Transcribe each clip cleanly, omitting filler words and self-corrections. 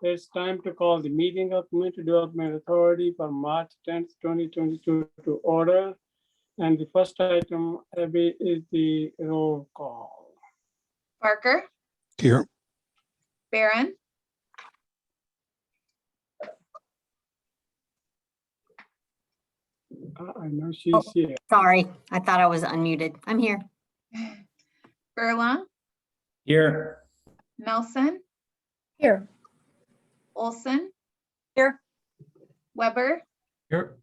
It's time to call the meeting of Community Development Authority for March 10th, 2022 to order. And the first item, Abby, is the roll call. Parker, Here. Barron, I know she's here. Sorry, I thought I was unmuted. I'm here. Furlong, Here. Nelson, Here. Olson, Here. Weber, Here.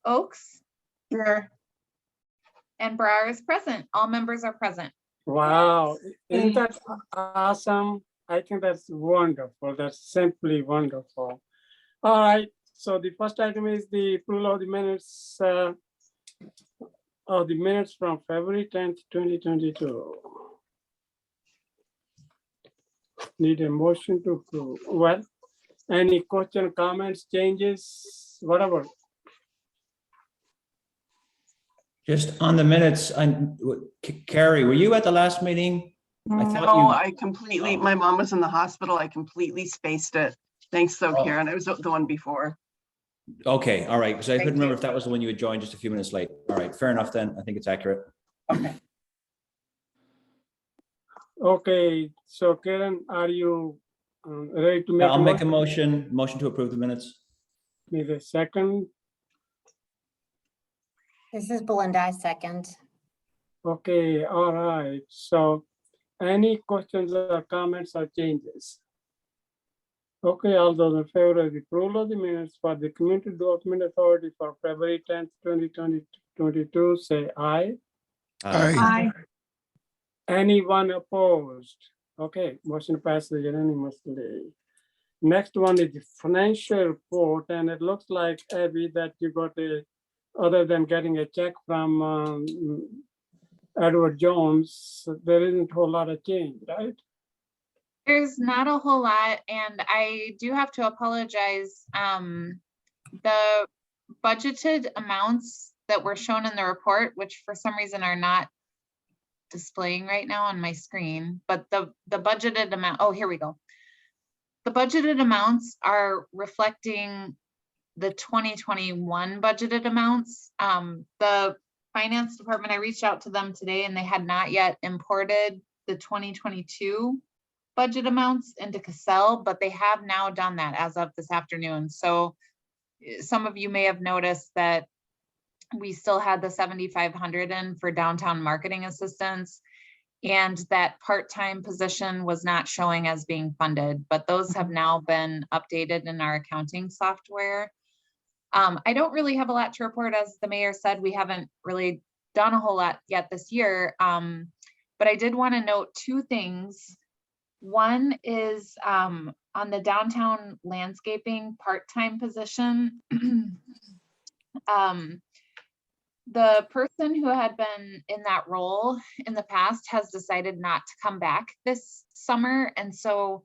Oaks, Here. and Brower is present. All members are present. Wow, isn't that awesome? I think that's wonderful. That's simply wonderful. All right, so the first item is the approval of the minutes from February 10th, 2022. Need a motion to approve. Well, any question, comments, changes, whatever? Just on the minutes, Carrie, were you at the last meeting? I thought No, you- I completely, my mom was in the hospital. I completely spaced it. Thanks though, Oh. Karen. I was the one before. Okay, all right, because I Thank couldn't remember you. if that was the one you had joined just a few minutes late. All right, fair enough then. I think it's accurate. Okay. Okay, so Karen, are you ready to make I'll make a a motion to approve the minutes. Need a second? This is Belinda, I second. Okay, all right. So any questions or comments or changes? Okay, all those in favor of the approval of the minutes for the Community Development Authority for February 10th, 2022, say aye. Aye. Anyone opposed? Okay, motion passes unanimously. Next one is the financial report, and it looks like, Abby, that you got other than getting a check from Edward Jones, there isn't a whole lot of change, right? There's not a whole lot, and I do have to apologize. The budgeted amounts that were shown in the report, which for some reason are not displaying right now on my screen, but the budgeted amount, oh, here we go. The budgeted amounts are reflecting the 2021 budgeted amounts. The finance department, I reached out to them today and they had not yet imported the 2022 budget amounts into Cassell, but they have now done that as of this afternoon. So some of you may have noticed that we still had the 7,500 in for downtown marketing assistance, and that part-time position was not showing as being funded, but those have now been updated in our accounting software. I don't really have a lot to report. As the mayor said, we haven't really done a whole lot yet this year, but I did want to note two things. One is on the downtown landscaping part-time position. The person who had been in that role in the past has decided not to come back this summer. And so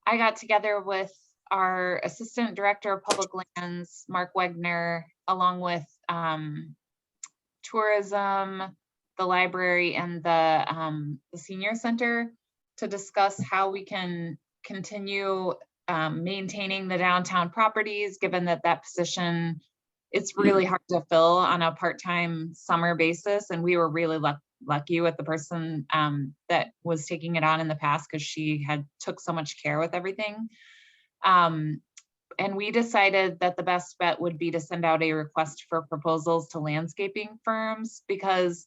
I got together with our Assistant Director of Public Lands, Mark Wegner, along with tourism, the library, and the senior center to discuss how we can continue maintaining the downtown properties, given that that position, it's really hard to fill on a part-time summer basis. And we were really lucky with the person that was taking it on in the past, because she had took so much care with everything. And we decided that the best bet would be to send out a request for proposals to landscaping firms, because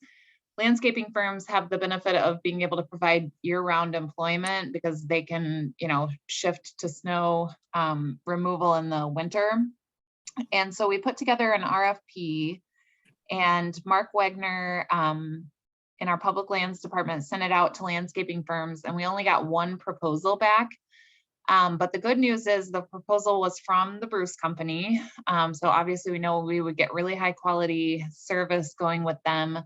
landscaping firms have the benefit of being able to provide year-round employment, because they can, shift to snow removal in the winter. And so we put together an RFP, and Mark Wegner in our public lands department sent it out to landscaping firms, and we only got one proposal back. But the good news is the proposal was from the Bruce Company. So obviously we know we would get really high quality service going with them.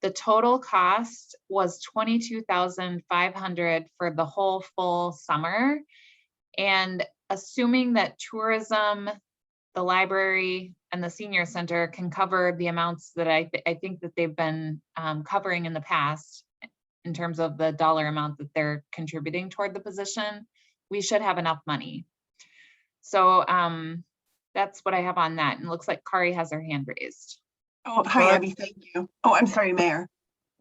The total cost was $22,500 for the whole full summer. And assuming that tourism, the library, and the senior center can cover the amounts that I think that they've been covering in the past in terms of the dollar amount that they're contributing toward the position, we should have enough money. So that's what I have on that. And it looks like Kari has her hand raised. Oh, hi, Hi. Abby, thank you. Oh, I'm sorry, Mayor.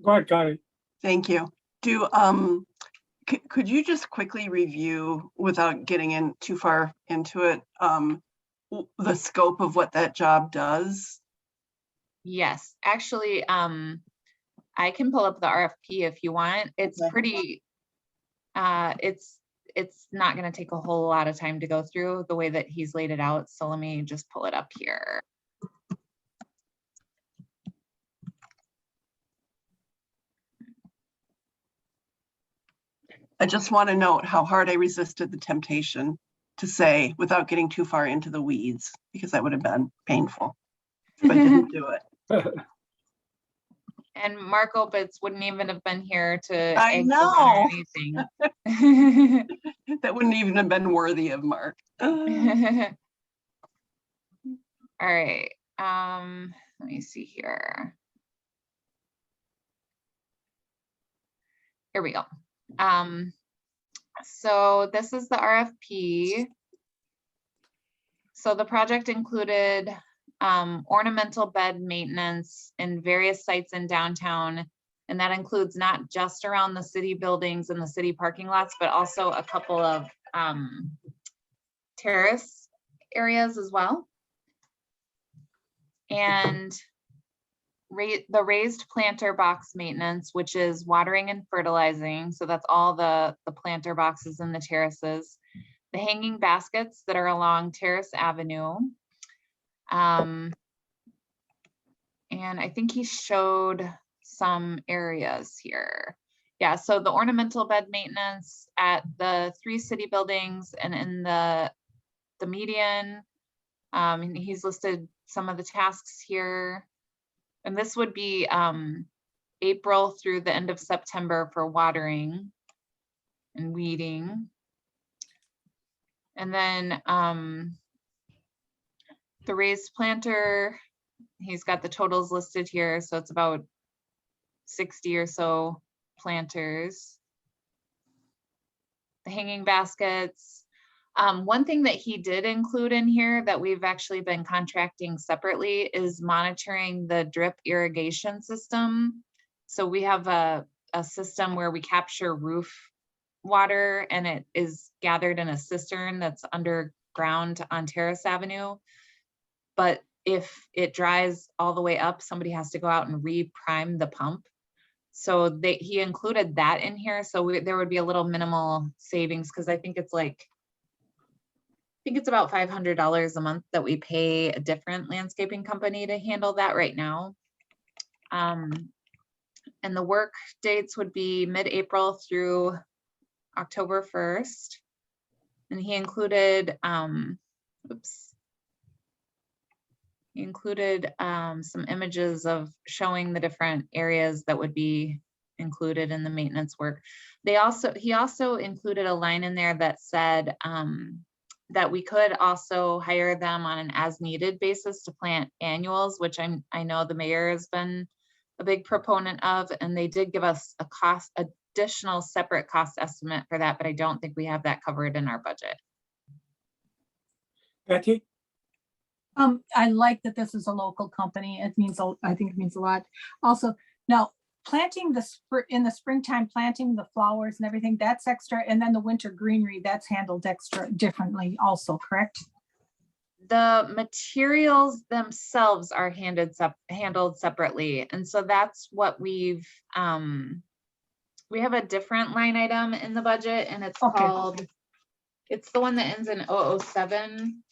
Go ahead, Kari. Thank you. Could you just quickly review, without getting in too far into it, the scope of what that job does? Yes, actually, I can pull up the RFP if you want. It's Okay. pretty, it's not gonna take a whole lot of time to go through the way that he's laid it out. So let me just pull it up here. I just want to note how hard I resisted the temptation to say, without getting too far into the weeds, because that would have been painful if I didn't do it. And Mark Opitz wouldn't even have been here to I egg you on or anything. That wouldn't even have been worthy of Mark. All right, let me see here. Here we go. So this is the RFP. So the project included ornamental bed maintenance in various sites in downtown. And that includes not just around the city buildings and the city parking lots, but also a couple of terrace areas as well. And the raised planter box maintenance, which is watering and fertilizing. So that's all the planter boxes in the terraces. The hanging baskets that are along Terrace Avenue. And I think he showed some areas here. Yeah, so the ornamental bed maintenance at the 3 city buildings and in the median. And he's listed some of the tasks here. And this would be April through the end of September for watering and weeding. And then the raised planter, he's got the totals listed here. So it's about 60 or so planters. The hanging baskets. One thing that he did include in here that we've actually been contracting separately is monitoring the drip irrigation system. So we have a system where we capture roof water and it is gathered in a cistern that's underground on Terrace Avenue. But if it dries all the way up, somebody has to go out and re-prime the pump. So he included that in here. So there would be a little minimal savings because I think it's about $500 a month that we pay a different landscaping company to handle that right now. And the work dates would be mid-April through October 1st. And he included, some images of showing the different areas that would be included in the maintenance work. He also included a line in there that said that we could also hire them on an as-needed basis to plant annuals, which I know the mayor has been a big proponent of, and they did give us a additional separate cost estimate for that, but I don't think we have that covered in our budget. Betty? I like that this is a local company. I think it means a lot. Also, now planting in the springtime, planting the flowers and everything, that's extra. And then the winter greenery, that's handled extra differently also, correct? The materials themselves are handled separately. And so that's what we have a different line item in the budget and it's called, it's the one that ends in 007.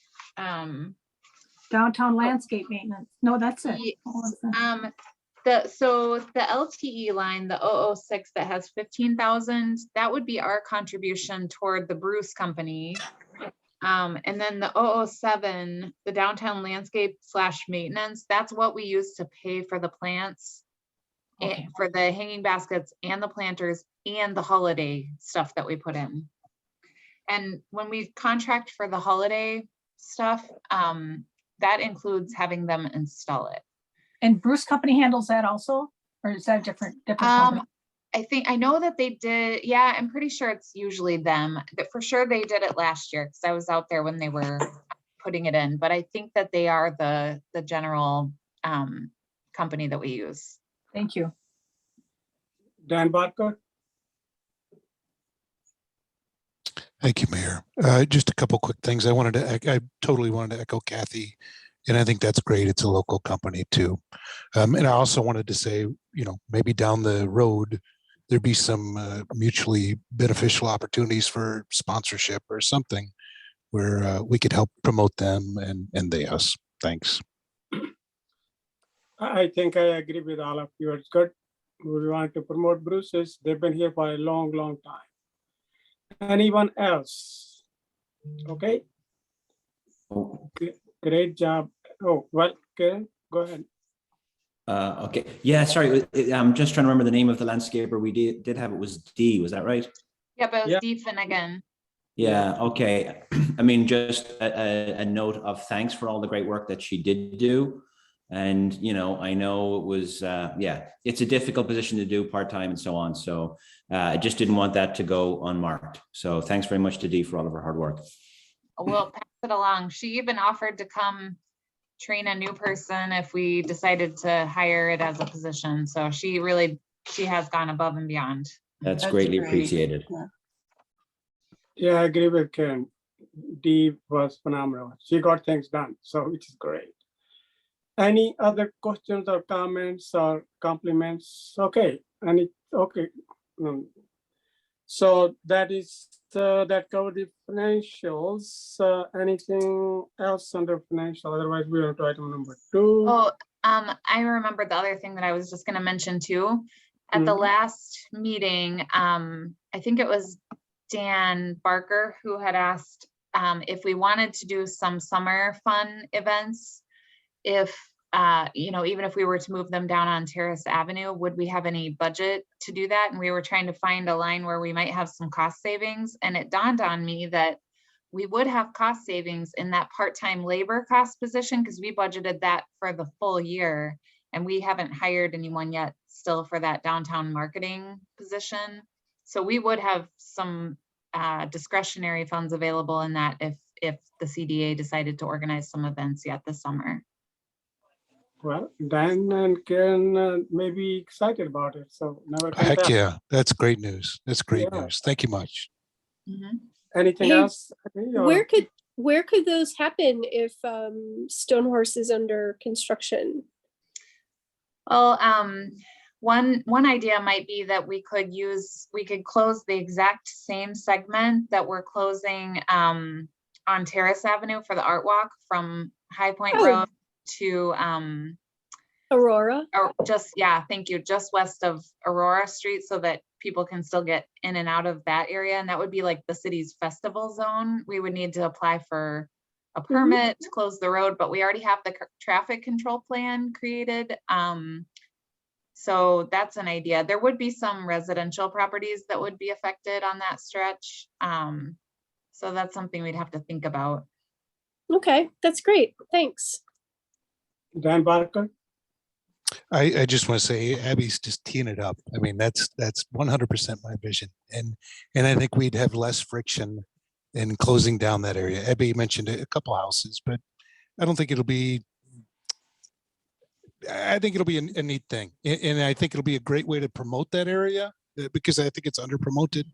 Downtown landscape maintenance. No, that's it. So the LTE line, the 006 that has 15,000, that would be our contribution toward the Bruce company. And then the 007, the downtown landscape / maintenance, that's what we use to pay for the plants, and for the hanging baskets and the planters and the holiday stuff that we put in. And when we contract for the holiday stuff, that includes having them install it. And Bruce company handles that also, or is that different company? I know that they did, yeah, I'm pretty sure it's usually them, but for sure they did it last year, because I was out there when they were putting it in, but I think that they are the general company that we use. Thank you. Dan Barker? Thank you, Mayor. Just a couple quick things. I totally wanted to echo Kathy, and I think that's great. It's a local company too. And I also wanted to say, maybe down the road, there'd be some mutually beneficial opportunities for sponsorship or something where we could help promote them and they us. Thanks. I think I agree with all of you. It's good. We want to promote Bruce's. They've been here for a long, long time. Anyone else? Okay, Oh, great job. Oh, well, Karen, go ahead. Okay, yeah, sorry, I'm just trying to remember the name of the landscaper. We did have, it was D, was that right? Yeah, but it was Yeah. Dee Finnegan. Yeah, okay. I mean, just a note of thanks for all the great work that she did do. And, I know it was, yeah, it's a difficult position to do part-time and so on. So I just didn't want that to go unmarked. So thanks very much to Dee for all of her hard work. We'll pass it along. She even offered to come train a new person if we decided to hire it as a position. So she has gone above and beyond. That's That's greatly great. appreciated. Yeah, I agree with Karen. Dee was phenomenal. She got things done, so which is great. Any other questions or comments or compliments? Okay, okay. So that is, that covered the financials. Anything else under financial? Otherwise, we are to item number 2. Oh, I remember the other thing that I was just gonna mention too. At the Mhm. last meeting, I think it was Dan Barker who had asked if we wanted to do some summer fun events, if even if we were to move them down on Terrace Avenue, would we have any budget to do that? And we were trying to find a line where we might have some cost savings. And it dawned on me that we would have cost savings in that part-time labor cost position, because we budgeted that for the full year. And we haven't hired anyone yet still for that downtown marketing position. So we would have some discretionary funds available in that if the CDA decided to organize some events yet this summer. Well, Dan and Karen may be excited about it. So never can Heck tell. yeah, that's great news. That's great Yeah. news. Thank you much. Mhm. Anything Hey, else? Where could those happen if Stonehorse is under construction? Well, one idea might be that we could close the exact same segment that we're closing on Terrace Avenue for the Art Walk from High Point Oh. Road to Aurora? or thank you, just west of Aurora Street, so that people can still get in and out of that area. And that would be like the city's festival zone. We would need to apply for a permit to close the road, but we already have the traffic control plan created. So that's an idea. There would be some residential properties that would be affected on that stretch. So that's something we'd have to think about. Okay, that's great. Thanks. Dan Barker? I just want to say Abby's just teeing it up. I mean, that's 100% my vision. And I think we'd have less friction in closing down that area. Abby mentioned a couple houses, but I think it'll be a neat thing. And I think it'll be a great way to promote that area because I think it's under promoted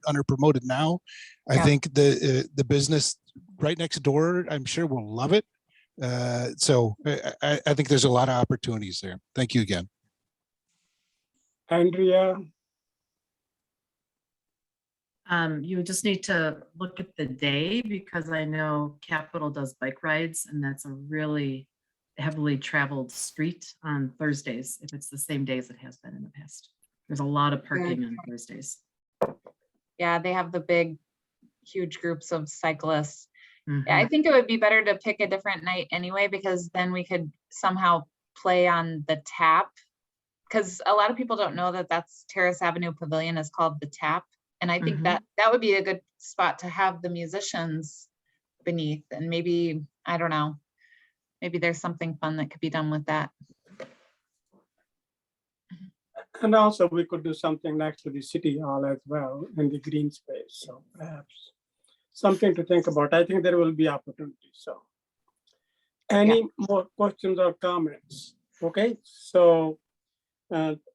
now. I Yeah. think the business right next door, I'm sure will love it. So I think there's a lot of opportunities there. Thank you again. Andrea? You would just need to look at the day, because I know Capitol does bike rides, and that's a really heavily traveled street on Thursdays, if it's the same days it has been in the past. There's a lot of parking on Thursdays. Yeah, they have the big, huge groups of cyclists. Mhm. Yeah, I think it would be better to pick a different night anyway, because then we could somehow play on the tap. Because a lot of people don't know that that's Terrace Avenue Pavilion is called the Tap. And I think Mhm. that would be a good spot to have the musicians beneath. And maybe, I don't know, maybe there's something fun that could be done with that. And also we could do something next to the city hall as well in the green space. So perhaps something to think about. I think there will be opportunities. So any more questions or comments? Okay, so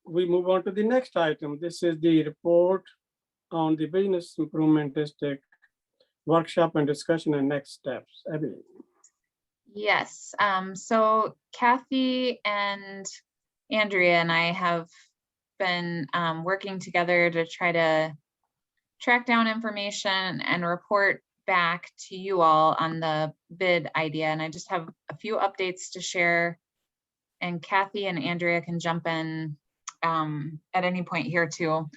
we move on to the next item. This is the report on the Business Improvement District workshop and discussion and next steps. Abby. Yes, so Kathy and Andrea and I have been working together to try to track down information and report back to you all on the bid idea. And I just have a few updates to share. And Kathy and Andrea can jump in at any point here too.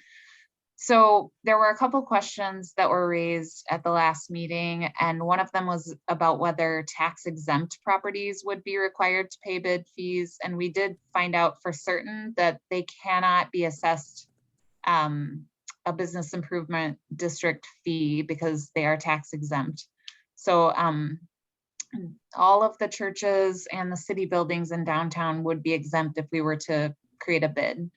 So there were a couple questions that were raised at the last meeting, and one of them was about whether tax exempt properties would be required to pay bid fees. And we did find out for certain that they cannot be assessed a business improvement district fee because they are tax exempt. So all of the churches and the city buildings in downtown would be exempt if we were to create a bid.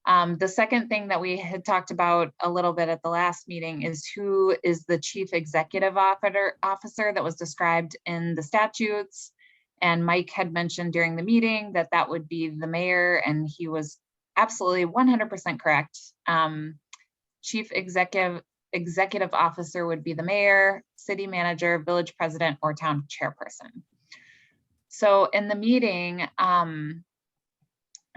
The second thing that we had talked about a little bit at the last meeting is who is the chief executive officer that was described in the statutes. And Mike had mentioned during the meeting that that would be the mayor, and he was absolutely 100% correct. Chief executive officer would be the mayor, city manager, village president, or town chairperson. So in the meeting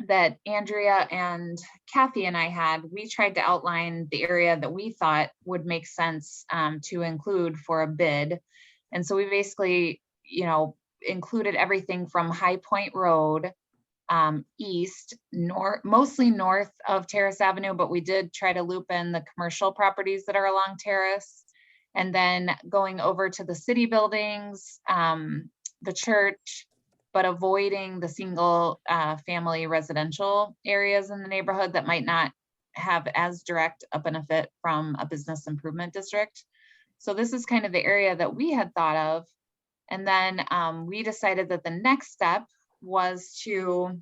that Andrea and Kathy and I had, we tried to outline the area that we thought would make sense to include for a bid. And so we basically, included everything from High Point Road, east, mostly north of Terrace Avenue, but we did try to loop in the commercial properties that are along Terrace, and then going over to the city buildings, the church, but avoiding the single family residential areas in the neighborhood that might not have as direct a benefit from a business improvement district. So this is kind of the area that we had thought of. And then we decided that the next step was to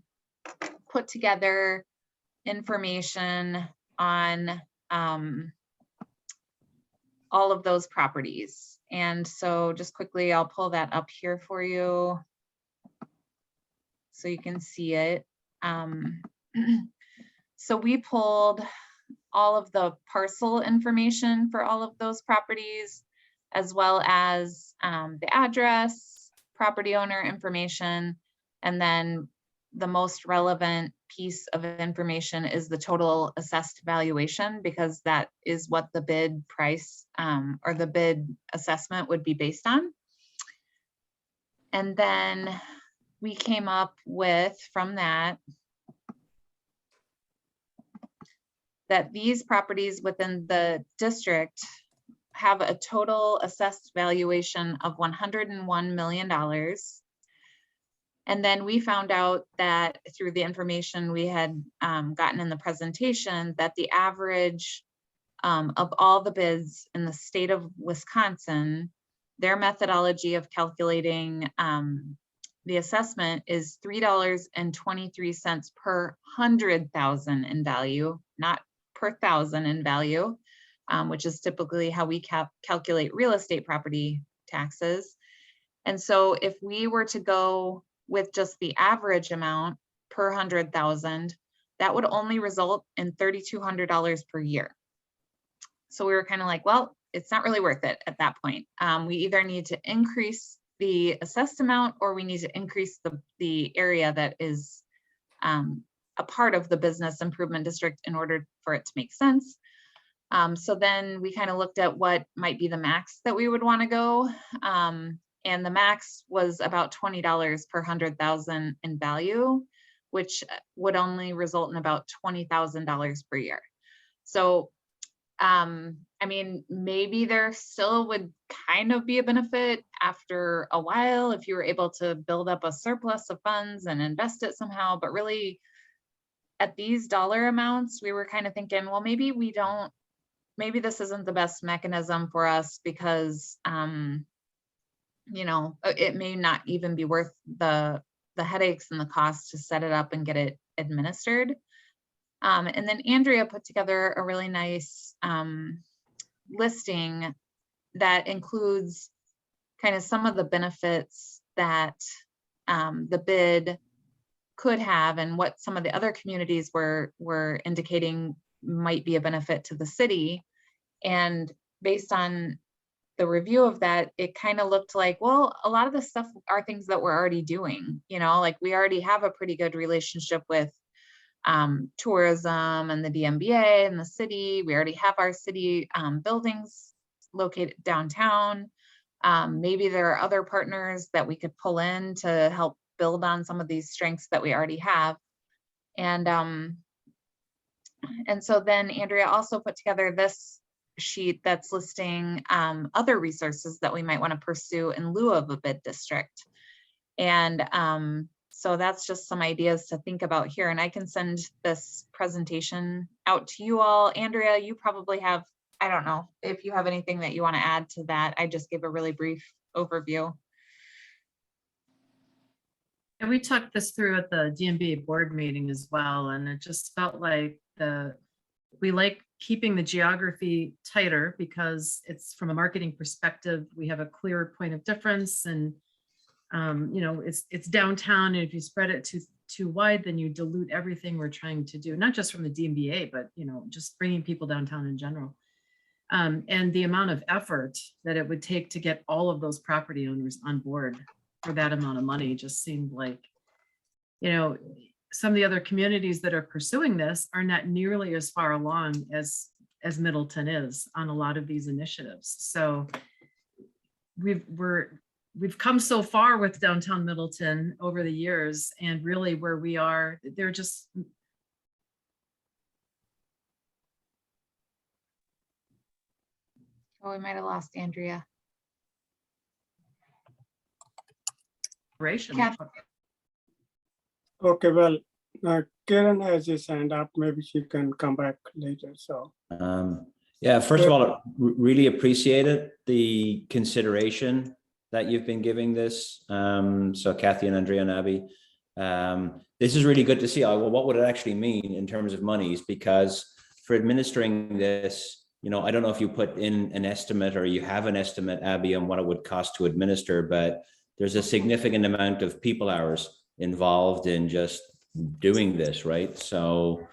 put together information on all of those properties. And so just quickly, I'll pull that up here for you so you can see it. So we pulled all of the parcel information for all of those properties, as well as the address, property owner information, and then the most relevant piece of information is the total assessed valuation, because that is what the bid price or the bid assessment would be based on. And then we came up with, from that these properties within the district have a total assessed valuation of $101 million. And then we found out that through the information we had gotten in the presentation, that the average of all the bids in the state of Wisconsin, their methodology of calculating the assessment is $3.23 per 100,000 in value, not per thousand in value, which is typically how we calculate real estate property taxes. And so if we were to go with just the average amount per 100,000, that would only result in $3,200 per year. So we were kind of like, well, it's not really worth it at that point. We either need to increase the assessed amount, or we need to increase the area that is a part of the business improvement district in order for it to make sense. So then we kind of looked at what might be the max that we would want to go. And the max was about $20 per 100,000 in value, which would only result in about $20,000 per year. So, I mean, maybe there still would kind of be a benefit after a while if you were able to build up a surplus of funds and invest it somehow, but really at these dollar amounts, we were kind of thinking, well, maybe this isn't the best mechanism for us, because it may not even be worth the headaches and the cost to set it up and get it administered. And then Andrea put together a really nice listing that includes kind of some of the benefits that the bid could have and what some of the other communities were indicating might be a benefit to the city. And based on the review of that, it kind of looked like, well, a lot of the stuff are things that we're already doing, you know, like we already have a pretty good relationship with tourism and the DMBA and the city. We already have our city buildings located downtown. Maybe there are other partners that we could pull in to help build on some of these strengths that we already have. And so then Andrea also put together this sheet that's listing other resources that we might want to pursue in lieu of a bid district. And so that's just some ideas to think about here. And I can send this presentation out to you all. Andrea, you probably have, I don't know if you have anything that you want to add to that. I just gave a really brief overview. And we talked this through at the DMB board meeting as well. And it just felt like we like keeping the geography tighter because it's from a marketing perspective, we have a clear point of difference. And you know, it's downtown, and if you spread it too wide, then you dilute everything we're trying to do, not just from the DMBA, but you know, just bringing people downtown in general. And the amount of effort that it would take to get all of those property owners on board for that amount of money just seemed like, you know, some of the other communities that are pursuing this are not nearly as far along as Middleton is on a lot of these initiatives. So we've come so far with downtown Middleton over the years, and really where we are, they're just. Oh, we might have lost Andrea. Kath- Okay, well, Karen has his hand up. Maybe she can come back later. So. Yeah, first of all, really appreciate it, the consideration that you've been giving this. So Kathy and Andrea and Abby, this is really good to see. Well, what would it actually mean in terms of monies? Because for administering this, you know, I don't know if you put in an estimate or you have an estimate, Abby, on what it would cost to administer, but there's a significant amount of people hours involved in just doing this, right? So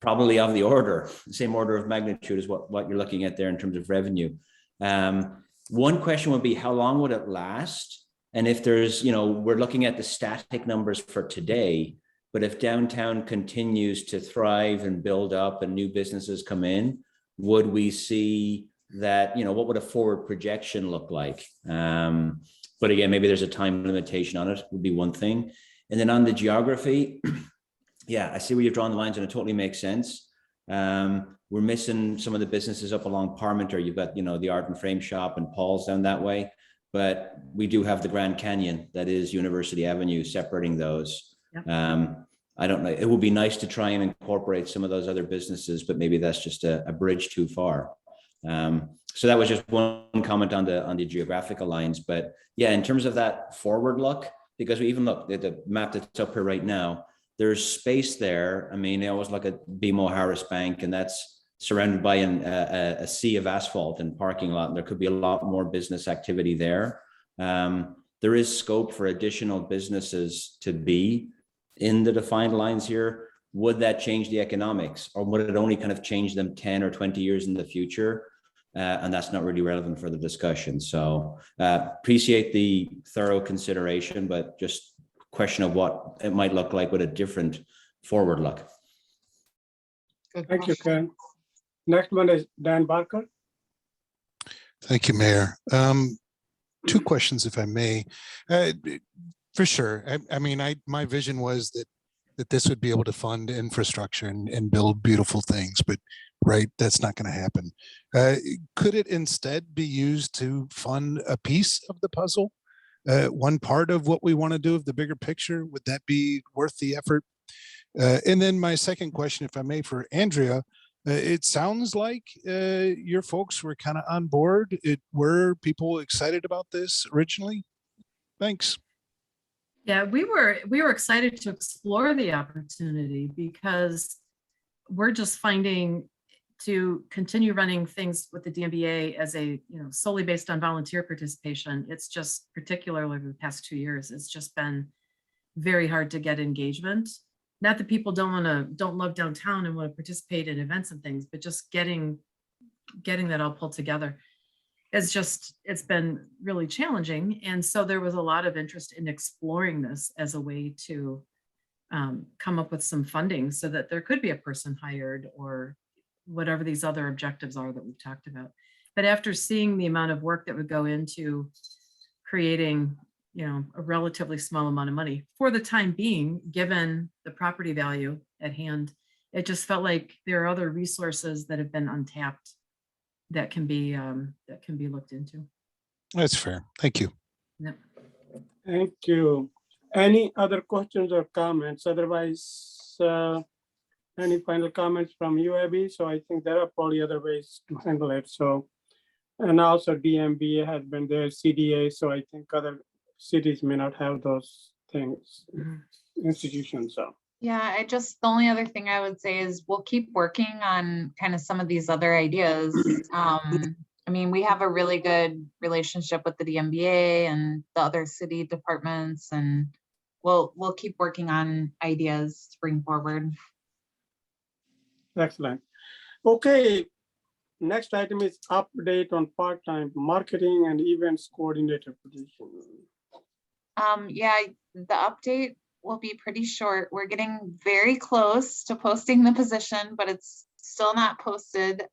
probably of the same order of magnitude as what you're looking at there in terms of revenue. One question would be, how long would it last? And if there's, you know, we're looking at the static numbers for today, but if downtown continues to thrive and build up and new businesses come in, would we see that, you know, what would a forward projection look like? But again, maybe there's a time limitation on it, would be one thing. And then on the geography, yeah, I see where you've drawn the lines and it totally makes sense. We're missing some of the businesses up along Parmenter. You've got, you know, the art and frame shop and Paul's down that way, but we do have the Grand Canyon, that is University Avenue, separating those. Yep. I don't know, it would be nice to try and incorporate some of those other businesses, but maybe that's just a bridge too far. So that was just one comment on the geographical lines, but yeah, in terms of that forward look, because we even look at the map that's up here right now, there's space there. I mean, I always look at BMO Harris Bank, and that's surrounded by a sea of asphalt and parking lot. And there could be a lot more business activity there. There is scope for additional businesses to be in the defined lines here. Would that change the economics, or would it only kind of change them 10 or 20 years in the future? And that's not really relevant for the discussion. So appreciate the thorough consideration, but just question of what it might look like with a different forward look. Thank you, Ken. Next one is Dan Barker. Thank you, Mayor. Two questions, if I may. For sure. I mean, my vision was that this would be able to fund infrastructure and build beautiful things, but right, that's not going to happen. Could it instead be used to fund a piece of the puzzle? One part of what we want to do of the bigger picture? Would that be worth the effort? And then my second question, if I may, for Andrea, it sounds like your folks were kind of on board. Were people excited about this originally? Thanks. Yeah, we were excited to explore the opportunity because we're just finding to continue running things with the DMBA as a, solely based on volunteer participation. It's just particularly over the past 2 years, it's just been very hard to get engagement. Not that people don't love downtown and want to participate in events and things, but just getting that all pulled together. It's been really challenging. And so there was a lot of interest in exploring this as a way to come up with some funding so that there could be a person hired or whatever these other objectives are that we've talked about. But after seeing the amount of work that would go into creating, a relatively small amount of money for the time being, given the property value at hand, it just felt like there are other resources that have been untapped that can be looked into. That's fair. Thank you. Yep. Thank you. Any other questions or comments? Otherwise, any final comments from you, Abby? So I think there are probably other ways to handle it. So, and also DMB has been there, CDA. So I think other cities may not have those things, institutions. So. Yeah, the only other thing I would say is we'll keep working on kind of some of these other ideas. We have a really good relationship with the DMBA and the other city departments, and we'll keep working on ideas to bring forward. Excellent. Okay. Next item is update on part-time marketing and events coordinator position. Yeah, the update will be pretty short. We're getting very close to posting the position, but it's still not posted.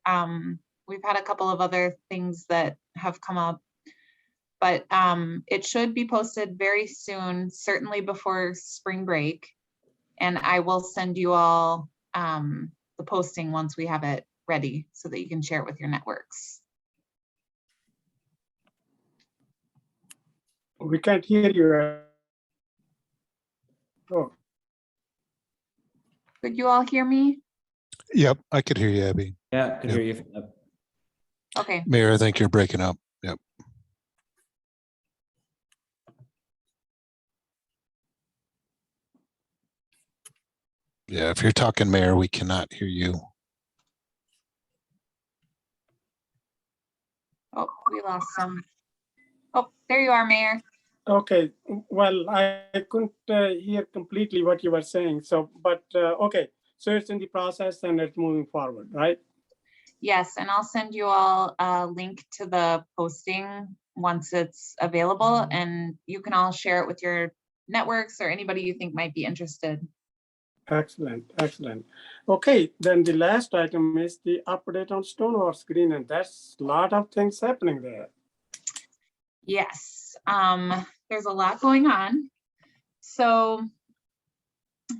We've had a couple of other things that have come up, but it should be posted very soon, certainly before spring break. And I will send you all the posting once we have it ready so that you can share it with your networks. We can't hear you. Oh, Could you all hear me? Yep, I could hear you, Abby. Yeah, could hear you. Okay. Mayor, I think you're breaking up. Yep. Yeah, if you're talking, Mayor, we cannot hear you. Oh, we lost some. Oh, there you are, Mayor. okay. Well, I couldn't hear completely what you were saying. So, but okay. So it's in the process and it's moving forward, right? Yes, and I'll send you all a link to the posting once it's available, and you can all share it with your networks or anybody you think might be interested. Excellent, excellent. Okay, then the last item is the update on Stonehorse Green, and that's a lot of things happening there. Yes, there's a lot going on. So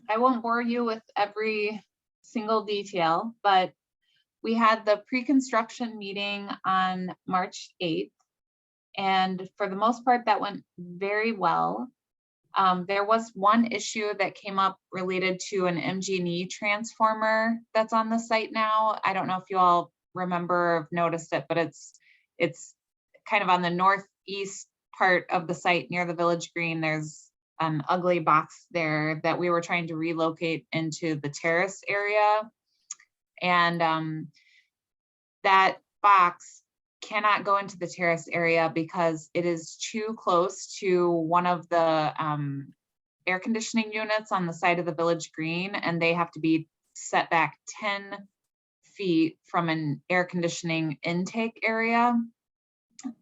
I won't bore you with every single detail, but we had the pre-construction meeting on March 8th. And for the most part, that went very well. There was one issue that came up related to an MG&E transformer that's on the site now. I don't know if you all remember or have noticed it, but it's kind of on the northeast part of the site near the Village Green. There's an ugly box there that we were trying to relocate into the terrace area. And that box cannot go into the terrace area because it is too close to one of the air conditioning units on the side of the Village Green, and they have to be set back 10 feet from an air conditioning intake area.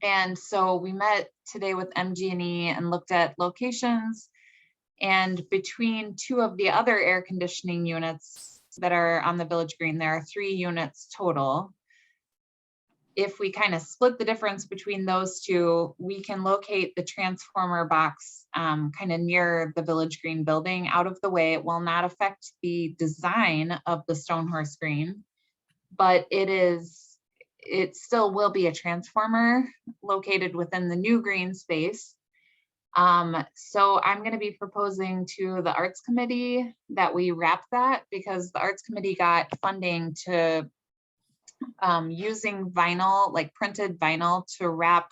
And so we met today with MG&E and looked at locations, and between two of the other air conditioning units that are on the Village Green, there are 3 units total. If we kind of split the difference between those two, we can locate the transformer box kind of near the Village Green building out of the way. It will not affect the design of the Stonehorse Green, but it still will be a transformer located within the new green space. So I'm going to be proposing to the Arts Committee that we wrap that, because the Arts Committee got funding to using vinyl, like printed vinyl, to wrap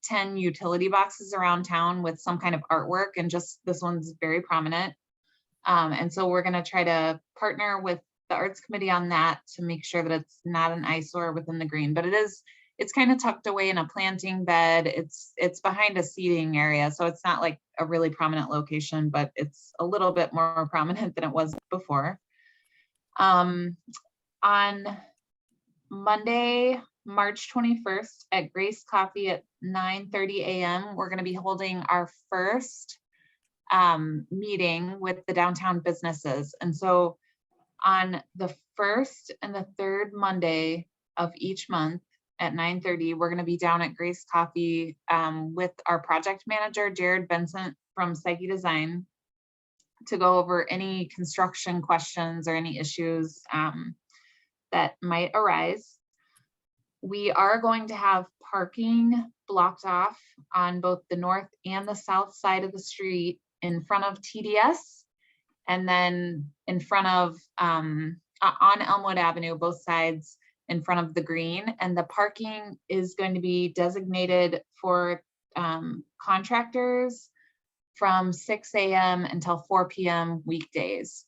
10 utility boxes around town with some kind of artwork, and just this one's very prominent. And so we're going to try to partner with the the arts committee on that to make sure that it's not an eyesore within the green, but it's kind of tucked away in a planting bed. It's behind a seating area, so it's not like a really prominent location, but it's a little bit more prominent than it was before. On Monday, March 21st at Grace Coffee at 9:30 a.m., we're going to be holding our first meeting with the downtown businesses. And so on the first and the third Monday of each month at 9:30, we're going to be down at Grace Coffee with our project manager, Jared Benson from Psyche Design, to go over any construction questions or any issues that might arise. We are going to have parking blocked off on both the north and the south side of the street in front of TDS, and then in front of on Elmwood Avenue, both sides in front of the green. And the parking is going to be designated for contractors from 6 a.m. until 4 p.m. weekdays.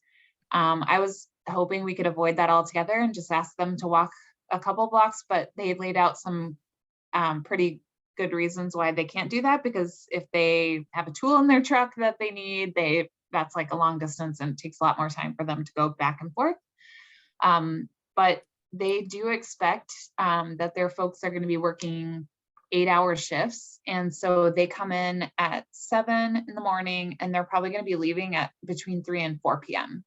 I was hoping we could avoid that altogether and just ask them to walk a couple blocks, but they laid out some pretty good reasons why they can't do that, because if they have a tool in their truck that they need, that's like a long distance and it takes a lot more time for them to go back and forth. But they do expect that their folks are going to be working 8-hour shifts. And so they come in at 7 in the morning and they're probably going to be leaving at between 3 and 4 p.m.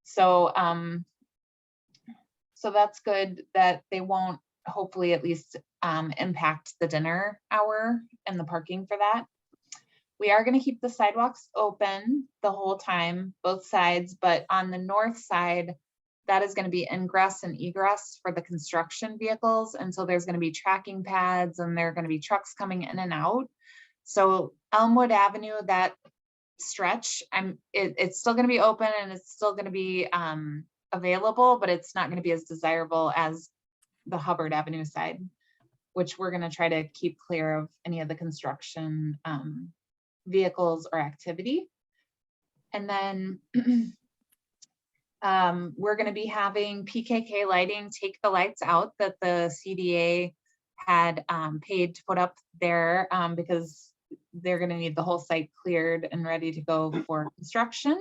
So, so that's good that they won't, hopefully at least impact the dinner hour and the parking for that. We are going to keep the sidewalks open the whole time, both sides, but on the north side, that is going to be ingress and egress for the construction vehicles. And so there's going to be tracking pads and there are going to be trucks coming in and out. So Elmwood Avenue, that stretch, it's still going to be open and it's still going to be available, but it's not going to be as desirable as the Hubbard Avenue side, which we're going to try to keep clear of any of the construction vehicles or activity. And then we're going to be having PKK Lighting take the lights out that the CDA had paid to put up there because they're going to need the whole site cleared and ready to go for construction.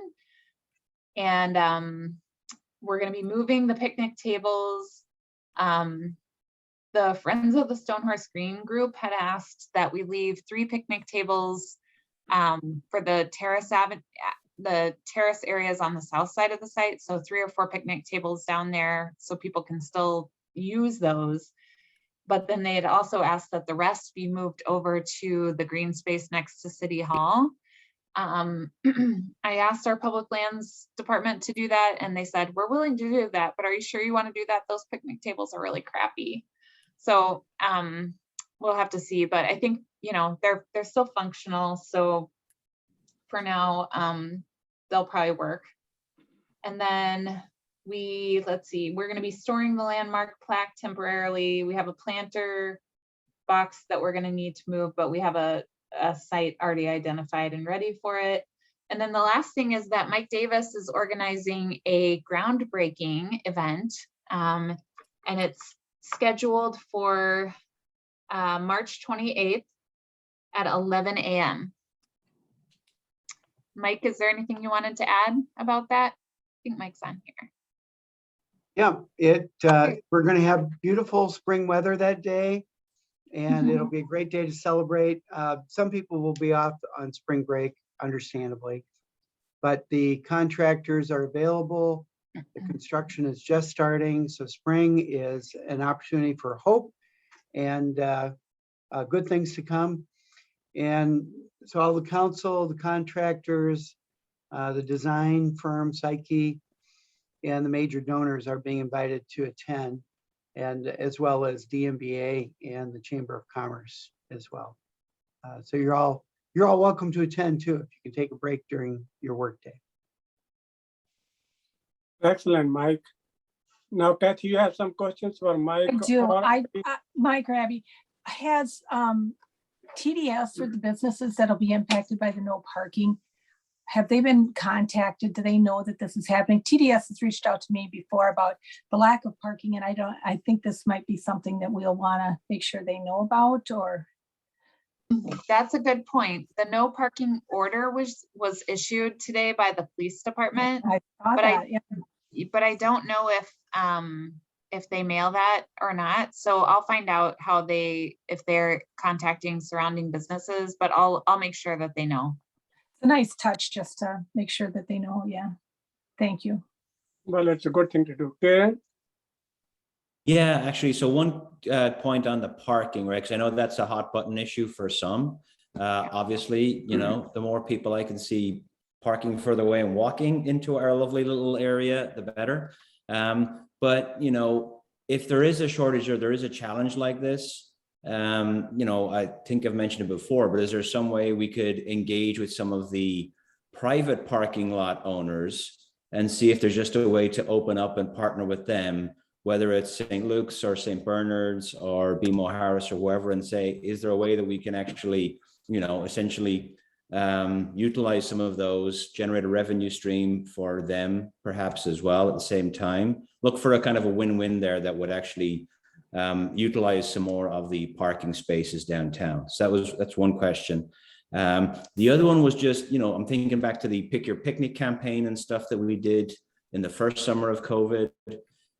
And we're going to be moving the picnic tables. The Friends of the Stonehorse Green group had asked that we leave 3 picnic tables for the terrace areas on the south side of the site. So 3 or 4 picnic tables down there so people can still use those. But then they had also asked that the rest be moved over to the green space next to City Hall. I asked our public lands department to do that and they said, we're willing to do that, but are you sure you want to do that? Those picnic tables are really crappy. So we'll have to see, but I think, you know, they're still functional. So for now, they'll probably work. And then let's see, we're going to be storing the landmark plaque temporarily. We have a planter box that we're going to need to move, but we have a site already identified and ready for it. And then the last thing is that Mike Davis is organizing a groundbreaking event, and it's scheduled for March 28th at 11 a.m. Mike, is there anything you wanted to add about that? I think Mike's on here. Yeah, we're going to have beautiful spring weather that day, and it'll be a great day to celebrate. Some people will be off on spring break, understandably, but the contractors are available. The construction is just starting, so spring is an opportunity for hope and good things to come. And so all the council, the contractors, the design firm, Psyche, and the major donors are being invited to attend, and as well as DMBA and the Chamber of Commerce as well. So you're all welcome to attend too, if you can take a break during your workday. Excellent, Mike. Now, Kathy, you have some questions for Mike? I do. or- Mike or Abby, has TDS for the businesses that'll be impacted by the no parking, have they been contacted? Do they know that this is happening? TDS has reached out to me before about the lack of parking, and I think this might be something that we'll want to make sure they know about, or. That's a good point. The no parking order was issued today by the police department, I saw but that, yeah. but I don't know if they mail that or not. So I'll find out if they're contacting surrounding businesses, but I'll make sure that they know. It's a nice touch just to make sure that they know, yeah. Thank you. Well, it's a good thing to do. Karen? Yeah, actually, so one point on the parking, right? Because I know that's a hot button issue for some. Obviously, you know, the more people I can see parking further away and walking into our lovely little area, the better. But, you know, if there is a shortage or there is a challenge like this, you know, I think I've mentioned it before, but is there some way we could engage with some of the private parking lot owners and see if there's just a way to open up and partner with them, whether it's St. Luke's or St. Bernard's or BMO Harris or whoever, and say, is there a way that we can actually, you know, essentially utilize some of those, generate a revenue stream for them perhaps as well at the same time? Look for a kind of a win-win there that would actually utilize some more of the parking spaces downtown. So that's one question. The other one was just, you know, I'm thinking back to the Pick Your Picnic campaign and stuff that we did in the first summer of COVID.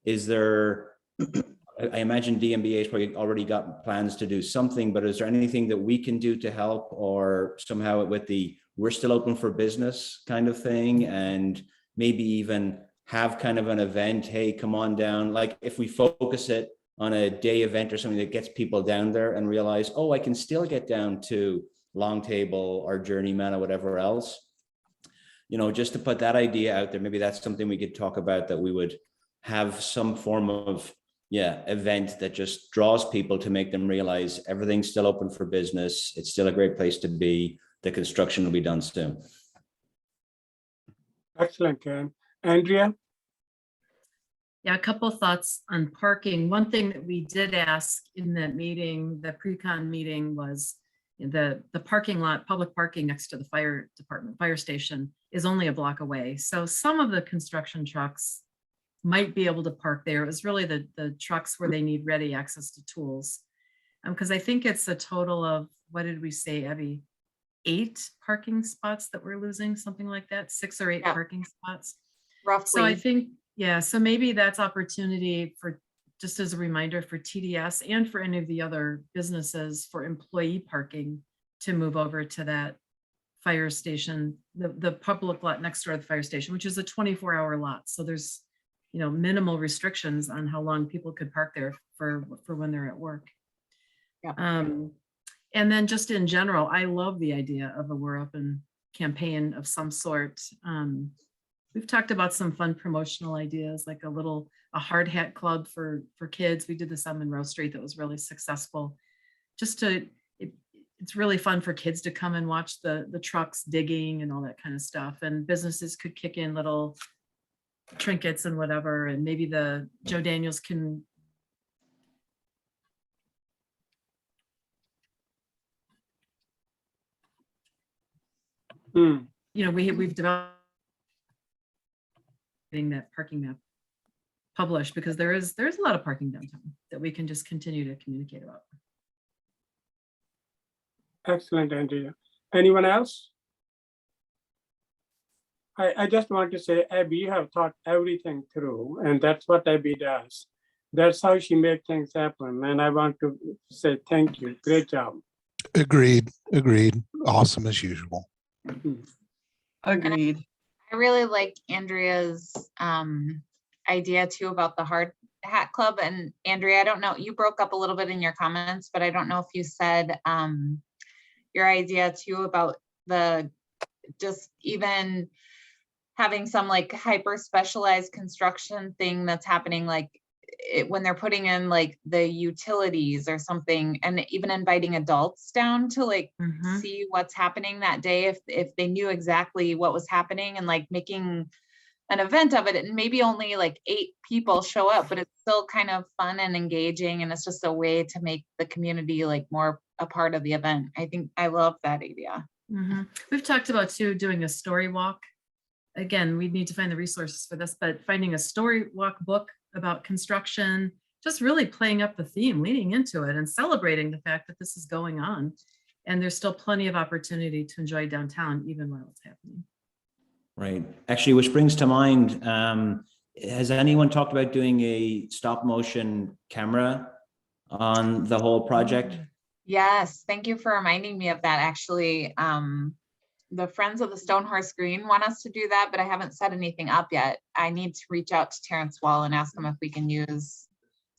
Is there, I imagine DMBA has probably already got plans to do something, but is there anything that we can do to help, or somehow with the we're still open for business kind of thing, and maybe even have kind of an event, hey, come on down, like if we focus it on a day event or something that gets people down there and realize, oh, I can still get down to Long Table or Journeyman or whatever else, you know, just to put that idea out there. Maybe that's something we could talk about, that we would have some form of event that just draws people to make them realize everything's still open for business. It's still a great place to be. The construction will be done soon. Excellent, Karen. Andrea? Yeah, a couple of thoughts on parking. One thing that we did ask in that meeting, the pre-con meeting, was the parking lot, public parking next to the fire department, fire station, is only a block away. So some of the construction trucks might be able to park there. It was really the trucks where they need ready access to tools. Because I think it's a total of, what did we say, Abby? 8 parking spots that we're losing, something like that, 6 or 8 parking spots. Roughly. So I think, yeah, so maybe that's opportunity for, just as a reminder for TDS and for any of the other businesses, for employee parking to move over to that fire station, the public lot next door to the fire station, which is a 24-hour lot. So there's, you know, minimal restrictions on how long people could park there for when they're at work. Yeah. And then just in general, I love the idea of a We're Open campaign of some sort. We've talked about some fun promotional ideas, like a hard hat club for kids. We did this on Monroe Street that was really successful. It's really fun for kids to come and watch the trucks digging and all that kind of stuff. And businesses could kick in little trinkets and whatever. And maybe the Joe Daniels can you know, we've developed getting that parking map published, because there's a lot of parking downtown that we can just continue to communicate about. Excellent, Andrea. Anyone else? I just want to say, Abby, you have thought everything through, and that's what Abby does. That's how she makes things happen. And I want to say thank you. Great job. Agreed. Awesome as usual. Agreed. I really like Andrea's idea too about the hard hat club. And Andrea, I don't know, you broke up a little bit in your comments, but I don't know if you said your idea too about just even having some like hyper specialized construction thing that's happening, like when they're putting in like the utilities or something, and even inviting adults down to like see what's happening that day, if they knew exactly what was happening, and like making an event of it. And maybe only like 8 people show up, but it's still kind of fun and engaging, and it's just a way to make the community like more a part of the event. I think I love that idea. We've talked about too, doing a story walk. Again, we need to find the resources for this, but finding a story walk book about construction, just really playing up the theme, leaning into it and celebrating the fact that this is going on. And there's still plenty of opportunity to enjoy downtown, even while it's happening. Right. Actually, which brings to mind, has anyone talked about doing a stop motion camera on the whole project? Yes, thank you for reminding me of that. Actually, the Friends of the Stonehorse Green want us to do that, but I haven't set anything up yet. I need to reach out to Terrence Wall and ask him if we can use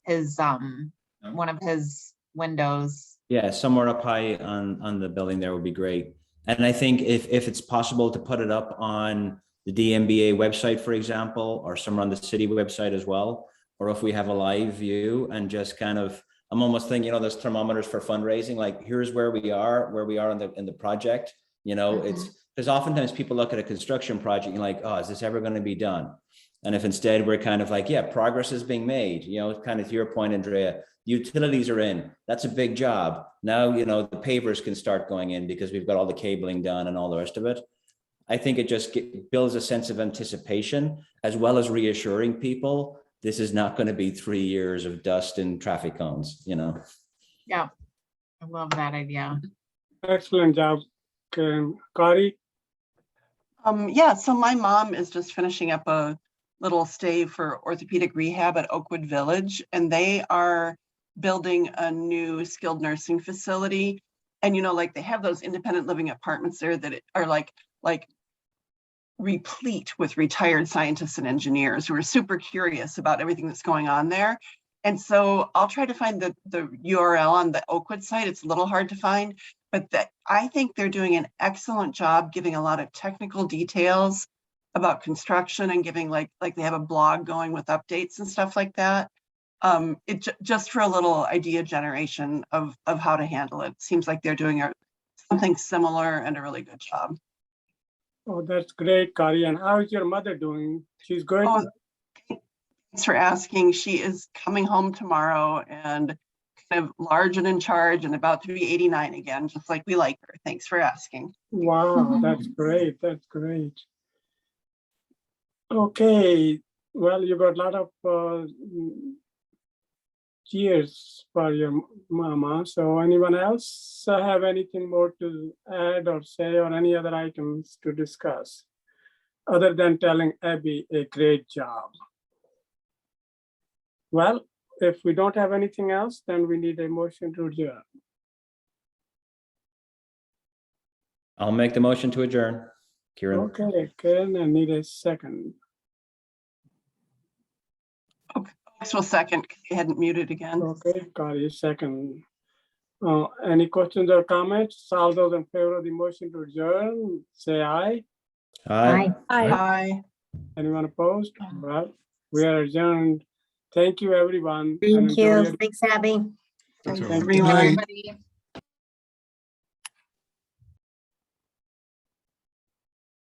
his one of his windows. Yeah, somewhere up high on the building there would be great. And I think if it's possible to put it up on the DMBA website, for example, or somewhere on the city website as well, or if we have a live view and just kind of, I'm almost thinking, there's thermometers for fundraising, like here's where we are in the project. It's because oftentimes people look at a construction project and you're like, oh, is this ever going to be done? And if instead we're kind of like, yeah, progress is being made, kind of to your point, Andrea, utilities are in, that's a big job. Now, the pavers can start going in because we've got all the cabling done and all the rest of it. I think it just builds a sense of anticipation as well as reassuring people. This is not going to be 3 years of dust and traffic cones, Yeah, I love that idea. Excellent job, Kari. Yeah, so my mom is just finishing up a little stay for orthopedic rehab at Oakwood Village, and they are building a new skilled nursing facility. And, like they have those independent living apartments there that are like replete with retired scientists and engineers who are super curious about everything that's going on there. And so I'll try to find the URL on the Oakwood site. It's a little hard to find, but I think they're doing an excellent job giving a lot of technical details about construction and giving like they have a blog going with updates and stuff like that. Just for a little idea generation of how to handle it. Seems like they're doing something similar and a really good job. Oh, that's great, Kari. And how is your mother doing? She's good? Oh, thanks for asking. She is coming home tomorrow and kind of large and in charge and about to be 89 again, just like we like her. Thanks for asking. Wow, that's great. That's great. Okay, well, you got a lot of cheers for your mama. So anyone else have anything more to add or say or any other items to discuss other than telling Abby a great job? Well, if we don't have anything else, then we need a motion to adjourn. I'll make the motion to adjourn. Kieran. Okay, Karen, I need a second. Actual second, because you hadn't muted again. Okay, Kari, second. Any questions or comments? All those in favor of the motion to adjourn, say aye. Aye. Bye. Anyone opposed? Well, we are adjourned. Thank you, everyone. and Thank enjoy you. your- Thanks, Abby. Thank everyone. you. Everyone. Everybody.